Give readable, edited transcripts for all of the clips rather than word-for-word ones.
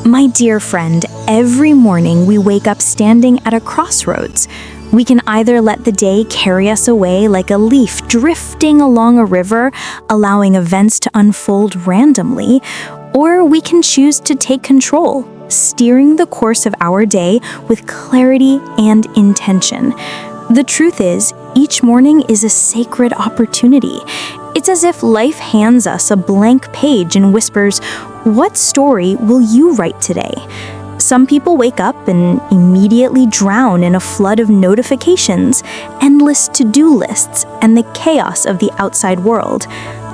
My dear friend, every morning we wake up standing at a crossroads. We can either let the day carry us away like a leaf drifting along a river, allowing events to unfold randomly, or we can choose to take control, steering the course of our day with clarity and intention. The truth is, each morning is a sacred opportunity. It's as if life hands us a blank page and whispers, "What story will you write today?" Some people wake up and immediately drown in a flood of notifications, endless to-do lists, and the chaos of the outside world.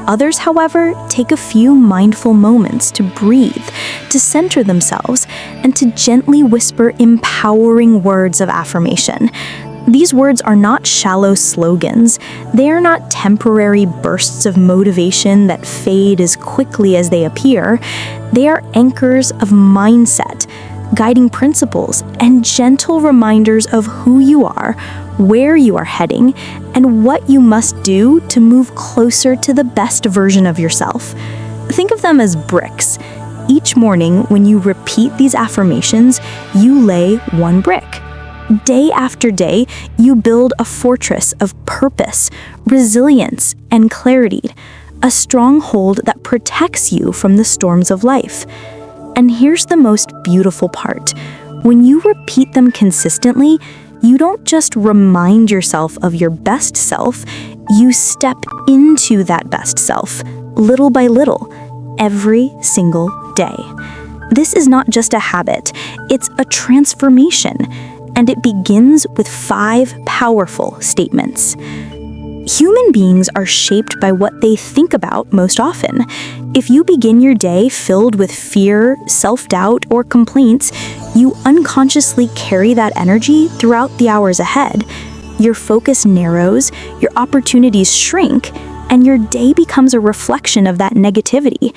Others, however, take a few mindful moments to breathe, to center themselves, and to gently whisper empowering words of affirmation. These words are not shallow slogans. They are not temporary bursts of motivation that fade as quickly as they appear. They are anchors of mindset, guiding principles, and gentle reminders of who you are, where you are heading, and what you must do to move closer to the best version of yourself. Think of them as bricks. Each morning, when you repeat these affirmations, you lay one brick. Day after day, you build a fortress of purpose, resilience, and clarity, a stronghold that protects you from the storms of life. And here's the most beautiful part. When you repeat them consistently, you don't just remind yourself of your best self, you step into that best self, little by little, every single day. This is not just a habit, it's a transformation. And it begins with 5 powerful statements. Human beings are shaped by what they think about most often. If you begin your day filled with fear, self-doubt, or complaints, you unconsciously carry that energy throughout the hours ahead. Your focus narrows, your opportunities shrink, and your day becomes a reflection of that negativity.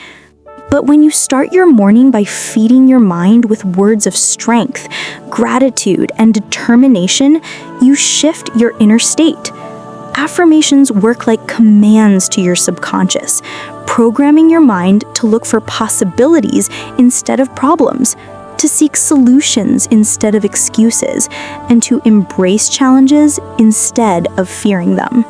But when you start your morning by feeding your mind with words of strength, gratitude, and determination, you shift your inner state. Affirmations work like commands to your subconscious, programming your mind to look for possibilities instead of problems, to seek solutions instead of excuses, and to embrace challenges instead of fearing them.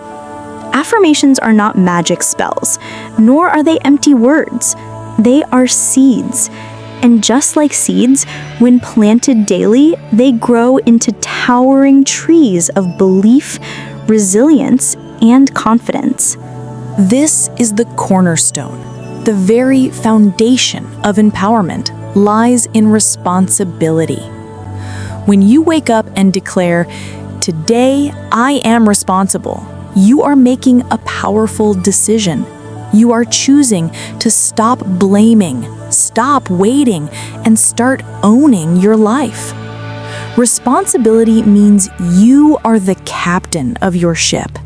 Affirmations are not magic spells, nor are they empty words. They are seeds. And just like seeds, when planted daily, they grow into towering trees of belief, resilience, and confidence. This is the cornerstone. The very foundation of empowerment lies in responsibility. When you wake up and declare, "Today I am responsible," you are making a powerful decision. You are choosing to stop blaming, stop waiting, and start owning your life. Responsibility means you are the captain of your ship.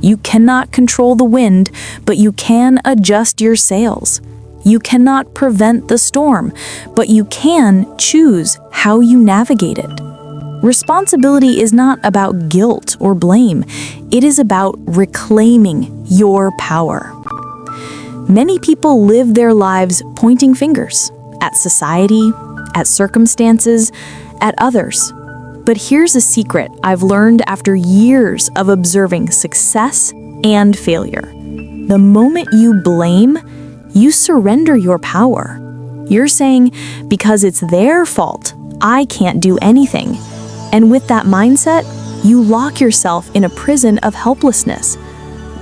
You cannot control the wind, but you can adjust your sails. You cannot prevent the storm, but you can choose how you navigate it. Responsibility is not about guilt or blame. It is about reclaiming your power. Many people live their lives pointing fingers at society, at circumstances, at others. But here's a secret I've learned after years of observing success and failure. The moment you blame, you surrender your power. You're saying, because it's their fault, I can't do anything. And with that mindset, you lock yourself in a prison of helplessness.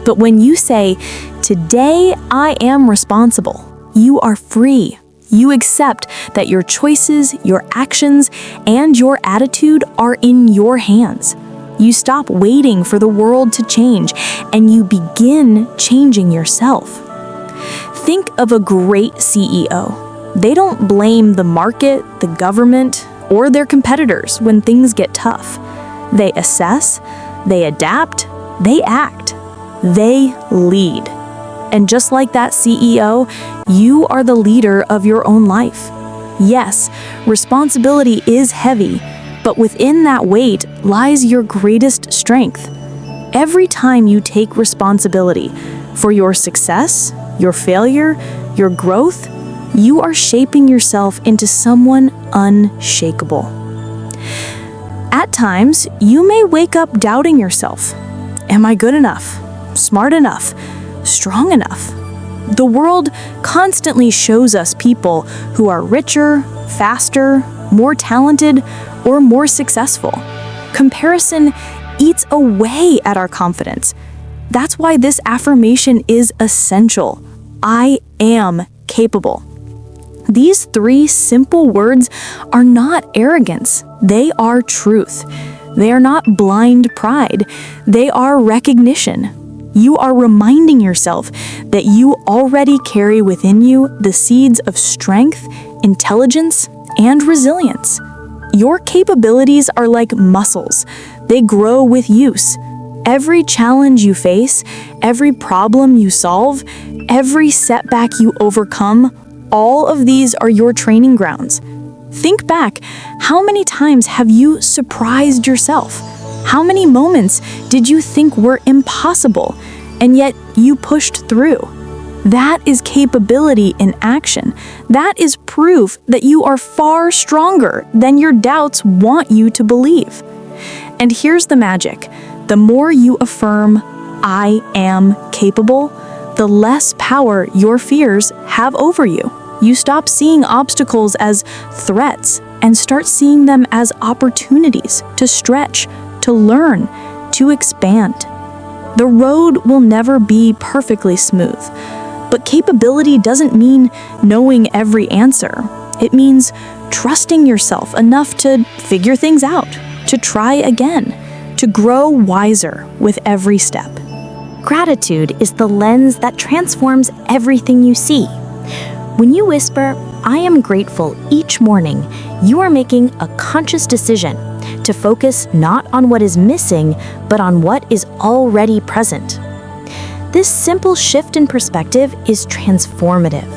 But when you say, "Today I am responsible," you are free. You accept that your choices, your actions, and your attitude are in your hands. You stop waiting for the world to change, and you begin changing yourself. Think of a great CEO. They don't blame the market, the government, or their competitors when things get tough. They assess, they adapt, they act, they lead. And just like that CEO, you are the leader of your own life. Yes, responsibility is heavy, but within that weight lies your greatest strength. Every time you take responsibility for your success, your failure, your growth, you are shaping yourself into someone unshakable. At times, you may wake up doubting yourself. Am I good enough? Smart enough? Strong enough? The world constantly shows us people who are richer, faster, more talented, or more successful. Comparison eats away at our confidence. That's why this affirmation is essential. I am capable. These 3 simple words are not arrogance. They are truth. They are not blind pride. They are recognition. You are reminding yourself that you already carry within you the seeds of strength, intelligence, and resilience. Your capabilities are like muscles. They grow with use. Every challenge you face, every problem you solve, every setback you overcome, all of these are your training grounds. Think back, how many times have you surprised yourself? How many moments did you think were impossible, and yet you pushed through? That is capability in action. That is proof that you are far stronger than your doubts want you to believe. And here's the magic. The more you affirm, I am capable, the less power your fears have over you. You stop seeing obstacles as threats and start seeing them as opportunities to stretch, to learn, to expand. The road will never be perfectly smooth, but capability doesn't mean knowing every answer. It means trusting yourself enough to figure things out, to try again, to grow wiser with every step. Gratitude is the lens that transforms everything you see. When you whisper, I am grateful each morning, you are making a conscious decision to focus not on what is missing, but on what is already present. This simple shift in perspective is transformative.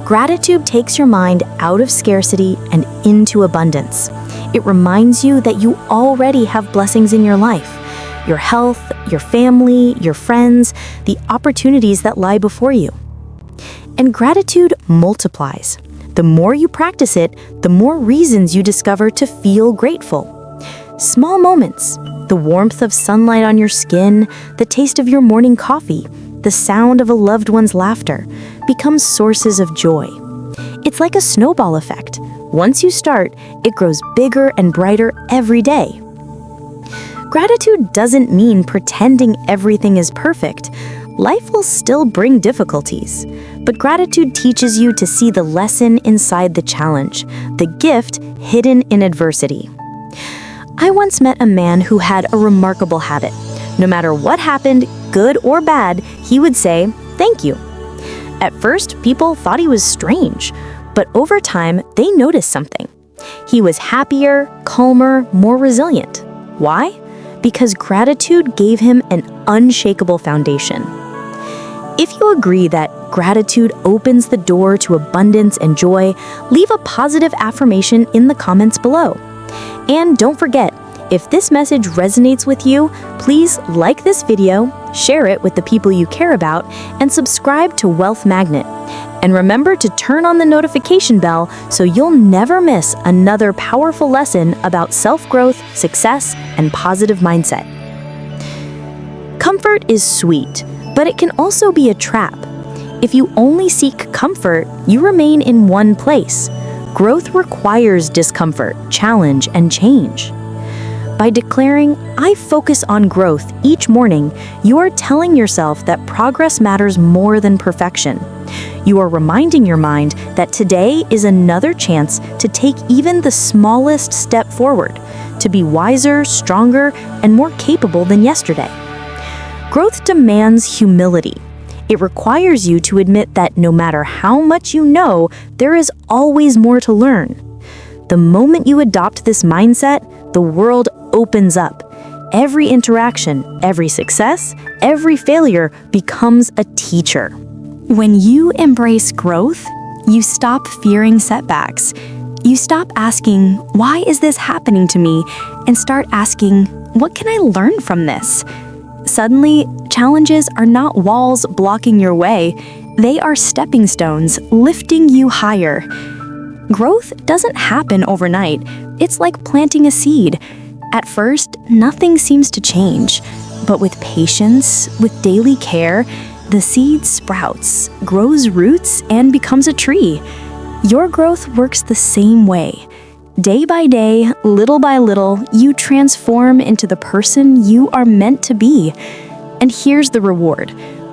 Gratitude takes your mind out of scarcity and into abundance. It reminds you that you already have blessings in your life, your health, your family, your friends, the opportunities that lie before you. And gratitude multiplies. The more you practice it, the more reasons you discover to feel grateful. Small moments, the warmth of sunlight on your skin, the taste of your morning coffee, the sound of a loved one's laughter, become sources of joy. It's like a snowball effect. Once you start, it grows bigger and brighter every day. Gratitude doesn't mean pretending everything is perfect. Life will still bring difficulties, but gratitude teaches you to see the lesson inside the challenge, the gift hidden in adversity. I once met a man who had a remarkable habit. No matter what happened, good or bad, he would say, "Thank you." At first, people thought he was strange, but over time, they noticed something. He was happier, calmer, more resilient. Why? Because gratitude gave him an unshakable foundation. If you agree that gratitude opens the door to abundance and joy, leave a positive affirmation in the comments below. And don't forget, if this message resonates with you, please like this video, share it with the people you care about, and subscribe to Wealth Magnet. And remember to turn on the notification bell so you'll never miss another powerful lesson about self-growth, success, and positive mindset. Comfort is sweet, but it can also be a trap. If you only seek comfort, you remain in one place. Growth requires discomfort, challenge, and change. By declaring, I focus on growth each morning, you are telling yourself that progress matters more than perfection. You are reminding your mind that today is another chance to take even the smallest step forward, to be wiser, stronger, and more capable than yesterday. Growth demands humility. It requires you to admit that no matter how much you know, there is always more to learn. The moment you adopt this mindset, the world opens up. Every interaction, every success, every failure becomes a teacher. When you embrace growth, you stop fearing setbacks. You stop asking, why is this happening to me? And start asking, what can I learn from this? Suddenly, challenges are not walls blocking your way. They are stepping stones lifting you higher. Growth doesn't happen overnight. It's like planting a seed. At first, nothing seems to change. But with patience, with daily care, the seed sprouts, grows roots, and becomes a tree. Your growth works the same way. Day by day, little by little, you transform into the person you are meant to be. And here's the reward.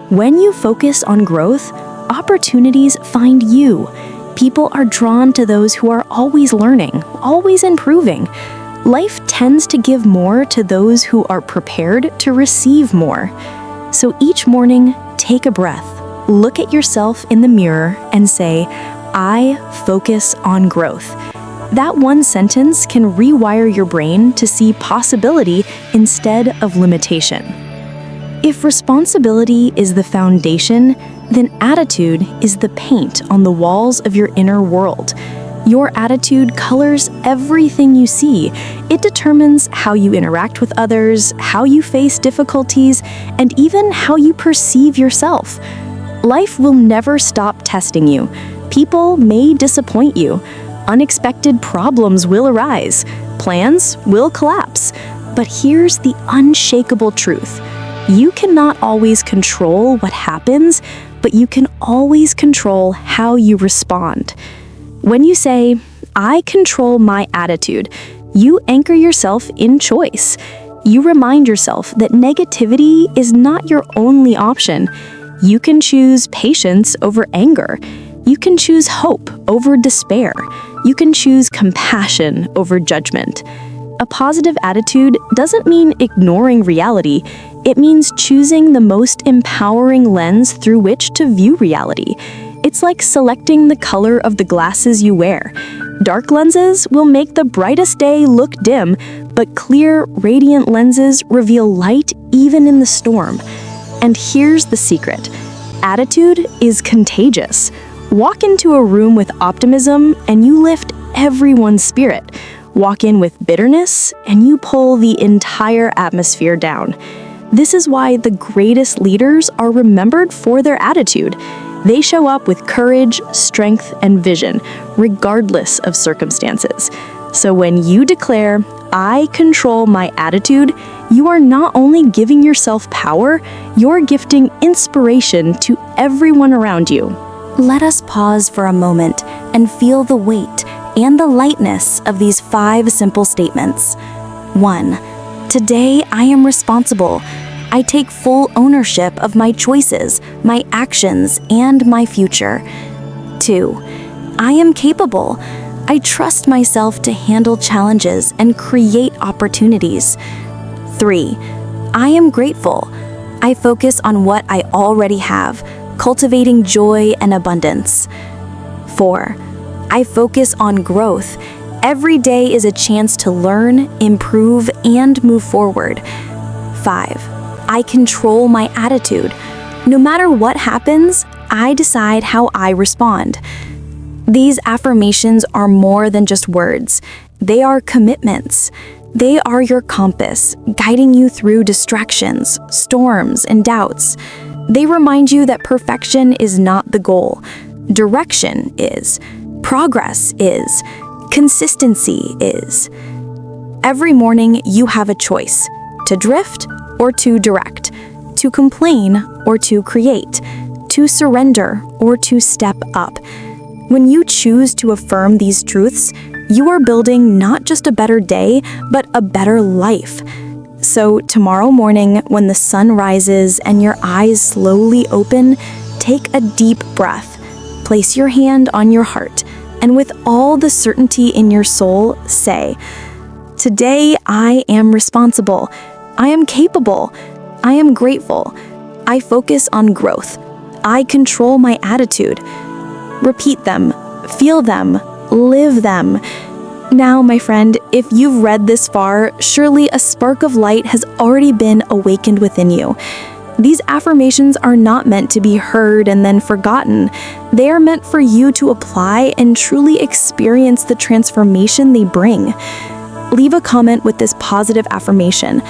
When you focus on growth, opportunities find you. People are drawn to those who are always learning, always improving. Life tends to give more to those who are prepared to receive more. So each morning, take a breath, look at yourself in the mirror, and say, I focus on growth. That one sentence can rewire your brain to see possibility instead of limitation. If responsibility is the foundation, then attitude is the paint on the walls of your inner world. Your attitude colors everything you see. It determines how you interact with others, how you face difficulties, and even how you perceive yourself. Life will never stop testing you. People may disappoint you. Unexpected problems will arise. Plans will collapse. But here's the unshakable truth. You cannot always control what happens, but you can always control how you respond. When you say, I control my attitude, you anchor yourself in choice. You remind yourself that negativity is not your only option. You can choose patience over anger. You can choose hope over despair. You can choose compassion over judgment. A positive attitude doesn't mean ignoring reality. It means choosing the most empowering lens through which to view reality. It's like selecting the color of the glasses you wear. Dark lenses will make the brightest day look dim, but clear, radiant lenses reveal light even in the storm. And here's the secret. Attitude is contagious. Walk into a room with optimism and you lift everyone's spirit. Walk in with bitterness and you pull the entire atmosphere down. This is why the greatest leaders are remembered for their attitude. They show up with courage, strength, and vision, regardless of circumstances. So when you declare, I control my attitude, you are not only giving yourself power, you're gifting inspiration to everyone around you. Let us pause for a moment and feel the weight and the lightness of these 5 simple statements. 1. Today I am responsible. I take full ownership of my choices, my actions, and my future. 2. I am capable. I trust myself to handle challenges and create opportunities. 3. I am grateful. I focus on what I already have, cultivating joy and abundance. 4. I focus on growth. Every day is a chance to learn, improve, and move forward. 5. I control my attitude. No matter what happens, I decide how I respond. These affirmations are more than just words. They are commitments. They are your compass, guiding you through distractions, storms, and doubts. They remind you that perfection is not the goal. Direction is. Progress is. Consistency is. Every morning, you have a choice: to drift or to direct, to complain or to create, to surrender or to step up. When you choose to affirm these truths, you are building not just a better day, but a better life. So tomorrow morning, when the sun rises and your eyes slowly open, take a deep breath, place your hand on your heart, and with all the certainty in your soul, say, Today I am responsible. I am capable. I am grateful. I focus on growth. I control my attitude. Repeat them, feel them, live them. Now, my friend, if you've read this far, surely a spark of light has already been awakened within you. These affirmations are not meant to be heard and then forgotten. They are meant for you to apply and truly experience the transformation they bring. Leave a comment with this positive affirmation.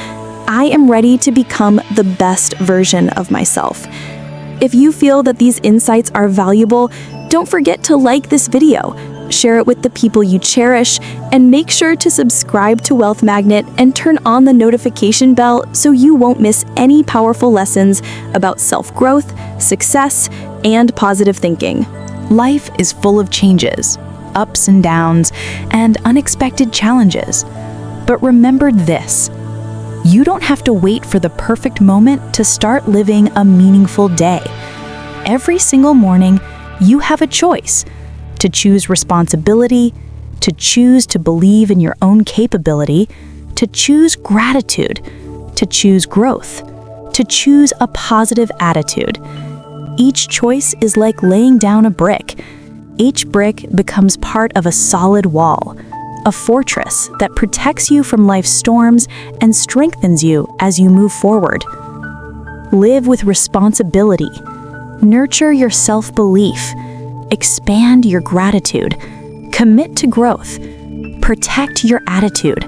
I am ready to become the best version of myself. If you feel that these insights are valuable, don't forget to like this video, share it with the people you cherish, and make sure to subscribe to Wealth Magnet and turn on the notification bell so you won't miss any powerful lessons about self-growth, success, and positive thinking. Life is full of changes, ups and downs, and unexpected challenges. But remember this: you don't have to wait for the perfect moment to start living a meaningful day. Every single morning, you have a choice to choose responsibility, to choose to believe in your own capability, to choose gratitude, to choose growth, to choose a positive attitude. Each choice is like laying down a brick. Each brick becomes part of a solid wall, a fortress that protects you from life's storms and strengthens you as you move forward. Live with responsibility. Nurture your self-belief. Expand your gratitude. Commit to growth. Protect your attitude.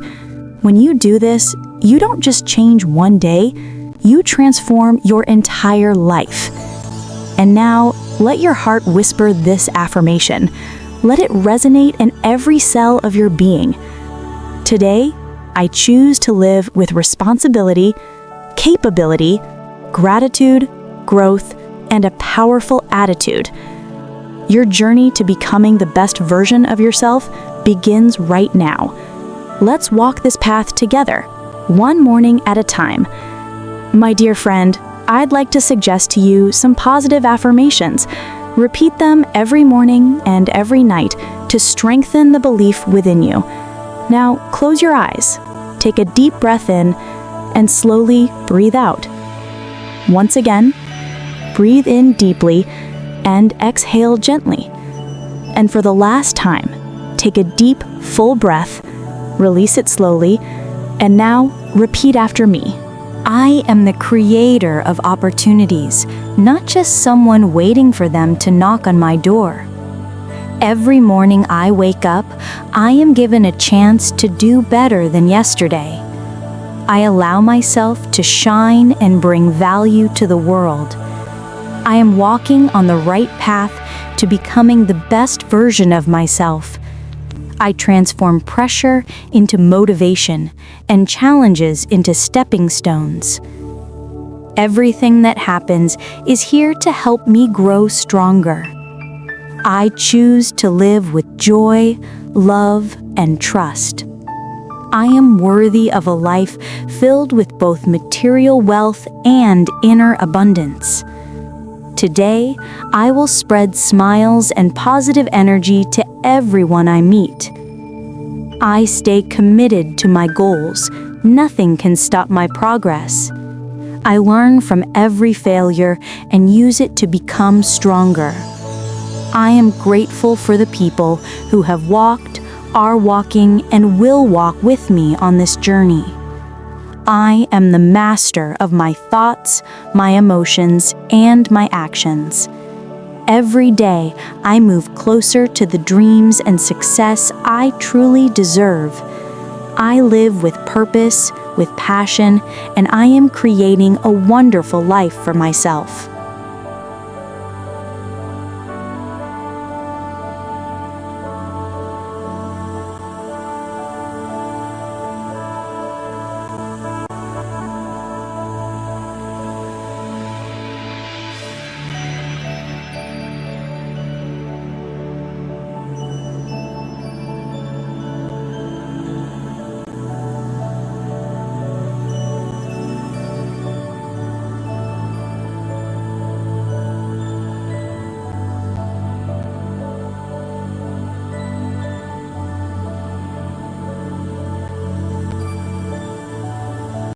When you do this, you don't just change one day, you transform your entire life. And now, let your heart whisper this affirmation. Let it resonate in every cell of your being. Today, I choose to live with responsibility, capability, gratitude, growth, and a powerful attitude. Your journey to becoming the best version of yourself begins right now. Let's walk this path together, one morning at a time. My dear friend, I'd like to suggest to you some positive affirmations. Repeat them every morning and every night to strengthen the belief within you. Now, close your eyes, take a deep breath in, and slowly breathe out. Once again, breathe in deeply and exhale gently. And for the last time, take a deep, full breath, release it slowly, and now repeat after me. I am the creator of opportunities, not just someone waiting for them to knock on my door. Every morning I wake up, I am given a chance to do better than yesterday. I allow myself to shine and bring value to the world. I am walking on the right path to becoming the best version of myself. I transform pressure into motivation and challenges into stepping stones. Everything that happens is here to help me grow stronger. I choose to live with joy, love, and trust. I am worthy of a life filled with both material wealth and inner abundance. Today, I will spread smiles and positive energy to everyone I meet. I stay committed to my goals. Nothing can stop my progress. I learn from every failure and use it to become stronger. I am grateful for the people who have walked, are walking, and will walk with me on this journey. I am the master of my thoughts, my emotions, and my actions. Every day, I move closer to the dreams and success I truly deserve. I live with purpose, with passion, and I am creating a wonderful life for myself.